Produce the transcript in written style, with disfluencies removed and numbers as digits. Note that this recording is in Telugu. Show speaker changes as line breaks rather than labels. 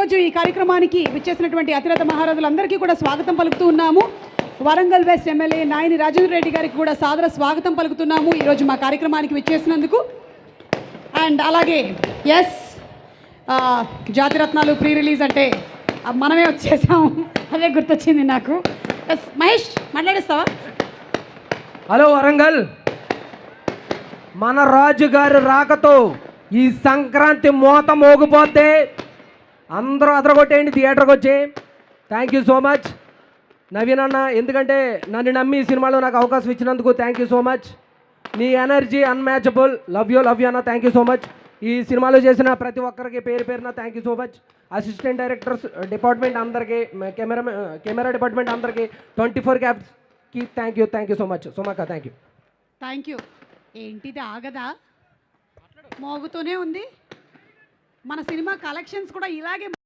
ఈరోజు ఈ కార్యక్రమానికి విచ్చేసినటువంటి అతిరథ మహారాజులందరికీ కూడా స్వాగతం పలుకుతూ ఉన్నాము. వరంగల్ వెస్ట్ ఎమ్మెల్యే నాయని రాజేంద్ర రెడ్డి గారికి కూడా సాదర స్వాగతం పలుకుతున్నాము ఈరోజు మా కార్యక్రమానికి విచ్చేసినందుకు. అండ్ అలాగే ఎస్ జాతిరత్నాలు ప్రీ రిలీజ్ అంటే మనమే వచ్చేసాం, అదే గుర్తొచ్చింది నాకు. ఎస్ మహేష్ మాట్లాడేస్తావా?
హలో వరంగల్, మన రాజుగారి రాకతో ఈ సంక్రాంతి మోత మోగిపోతే అందరూ అదరగొట్టేయండి థియేటర్కి వచ్చి. Thank you so much Naveen అన్న, ఎందుకంటే నన్ను నమ్మి ఈ సినిమాలో నాకు అవకాశం ఇచ్చినందుకు థ్యాంక్ యూ సో మచ్. నీ ఎనర్జీ అన్మ్యాచబుల్. లవ్ యూ అన్న, థ్యాంక్ యూ సో మచ్. ఈ సినిమాలో చేసిన ప్రతి ఒక్కరికి పేరు పేరున thank you so much. Assistant directors department అందరికీ, కెమెరా డిపార్ట్మెంట్ అందరికీ, 24 క్యాబ్స్కి థ్యాంక్ యూ సో మచ్. సుమాక థ్యాంక్ యూ.
ఏంటిది ఆగదా, మోగుతూనే ఉంది. మన సినిమా కలెక్షన్స్ కూడా ఇలాగే